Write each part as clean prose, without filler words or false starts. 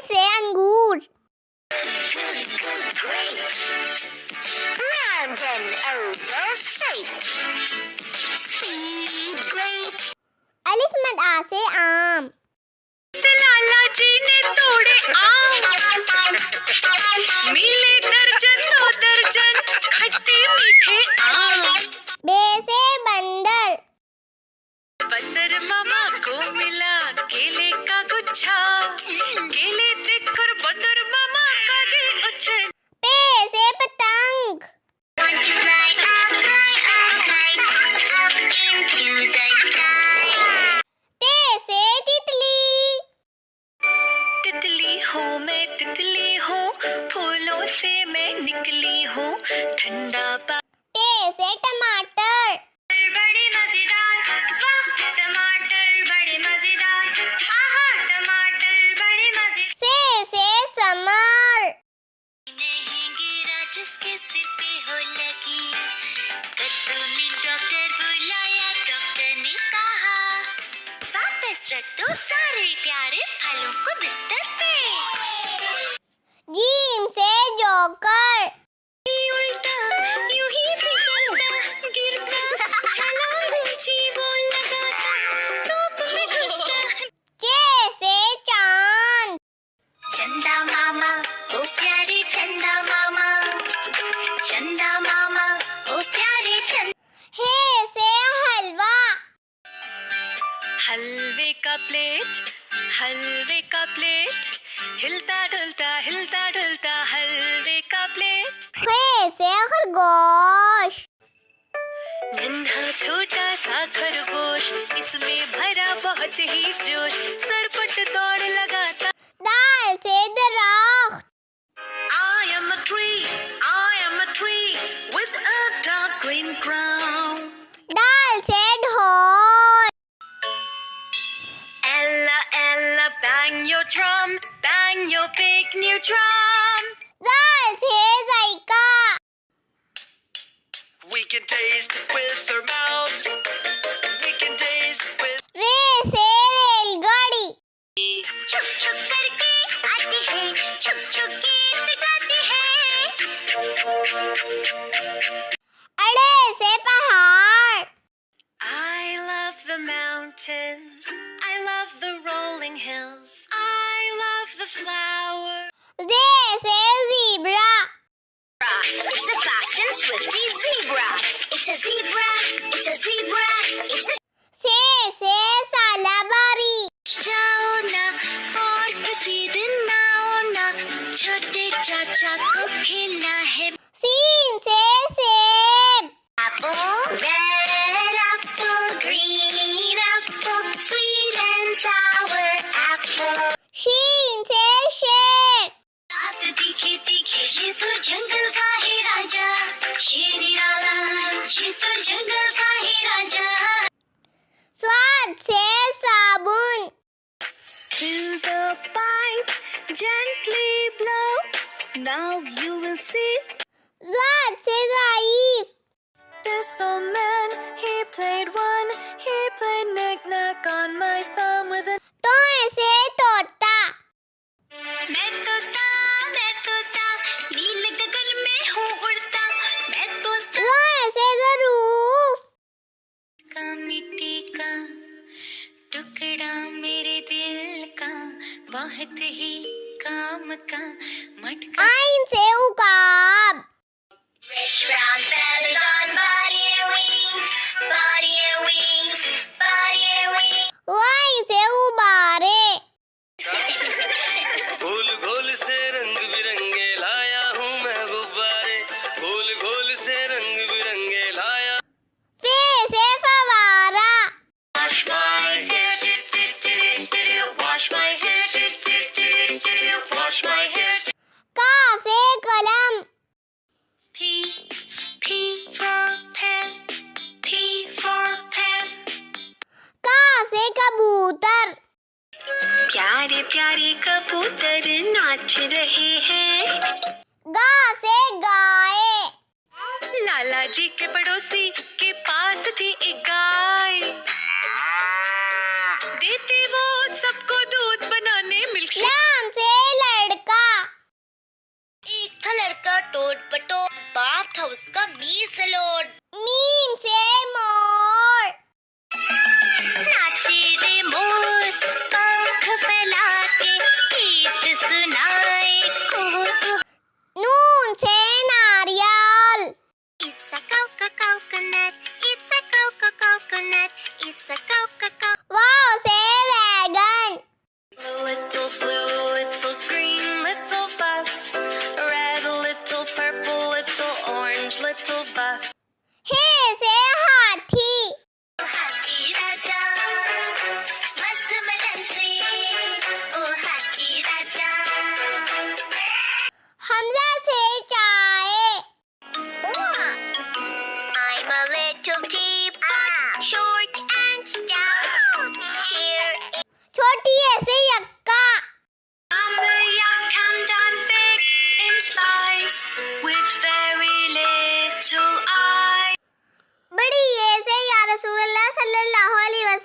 अलिफ से अंगूर। Round and oval shape. Sweet grape. अलिफ मद आ से आम। से लाला जी ने तोड़े आम, मिले दर्जन दो दर्जन खट्टे मीठे आम। बे से बंदर। बंदर मामा को मिला केले का गुच्छा, केले देखकर बंदर मामा का जी उछल। पे से पतंग। Want to fly up into the sky. ते से तितली। तितली हूँ मैं, तितली हूँ, फूलों से मैं निकली हूँ, ठंडा पा। ते से टमाटर। बड़े मजेदार, वाह टमाटर बड़े मजेदार, आहा टमाटर बड़े मजेदार। से समर। नहीं गिरा जिसके सिर पे हो लगी, कद्दू ने डॉक्टर बुलाया, डॉक्टर ने कहा वापस रख दो सारे प्यारे फलों को बिस्तर पे। जीम से जोकर। उल्टा यूं ही फिसलता गिरता, छलांग ऊंची वो लगाता, धूप में घुसता। चे से चांद। चंदा मामा ओ प्यारे चंदा मामा, चंदा मामा ओ प्यारे चंदा। हे से हलवा। हलवे का प्लेट, हलवे का प्लेट, हिलता ढुलता हलवे का प्लेट। खे से खरगोश। नन्हा छोटा सा खरगोश, इसमें भरा बहुत ही जोश, सरपट दौड़ लगाता। दाल से दरख्त। I am a tree with a dark green crown. दाल से ढोल। Ella, Ella, bang your drum, bang your big new drum. दाल से जायका। We can taste with our mouths. We can taste with. रे से रेलगाड़ी। छुक छुक करके आती है, छुक छुक गीत गाती है। अड़े से पहाड़। I love the mountains, I love the rolling hills, I love the flowers. जे से zebra. It's a fast and swifty zebra. It's a zebra. It's a zebra. It's a. से सालाबारी। जाओ ना और किसी दिन आओ ना, छोटे चाचा को खेलना है। सीन से सेब। Apple, red apple, green apple, sweet and sour apple. शीन से शेर। रात दिखे दिखे ये तो जंगल का है राजा, शेर निराला ये तो जंगल का है राजा। स्वाद से साबुन। Fill the pipe, gently blow, now you will see. स्वाद से ज़ाइफ। This old man, he played knick-knack on my thumb with a. तोय से तोता। मैं तोता नील गगन में हूँ उड़ता, मैं तोता ज़ोय से ज़रूफ। का मिट्टी का टुकड़ा मेरे दिल का, बहुत ही काम का मटका। आइन से उकाब। Rich brown feathers on body and wings, body and wings, body and wings. Wine से उबारे। गोल गोल से रंग बिरंगे लाया हूँ मैं गुब्बारे, गोल गोल से रंग बिरंगे लाया। फे से फवारा। Wash my hair, wash my hair, wash my hair. का से कलम। P for pen, P for pen. का से कबूतर। प्यारे प्यारे कबूतर नाच रहे हैं। गा से गाय। लाला जी के पड़ोसी के पास थी एक गाय, देती वो सबको दूध बनाने मिल्कशेक। लाम से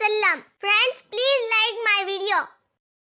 वसल्लम। फ्रेंड्स,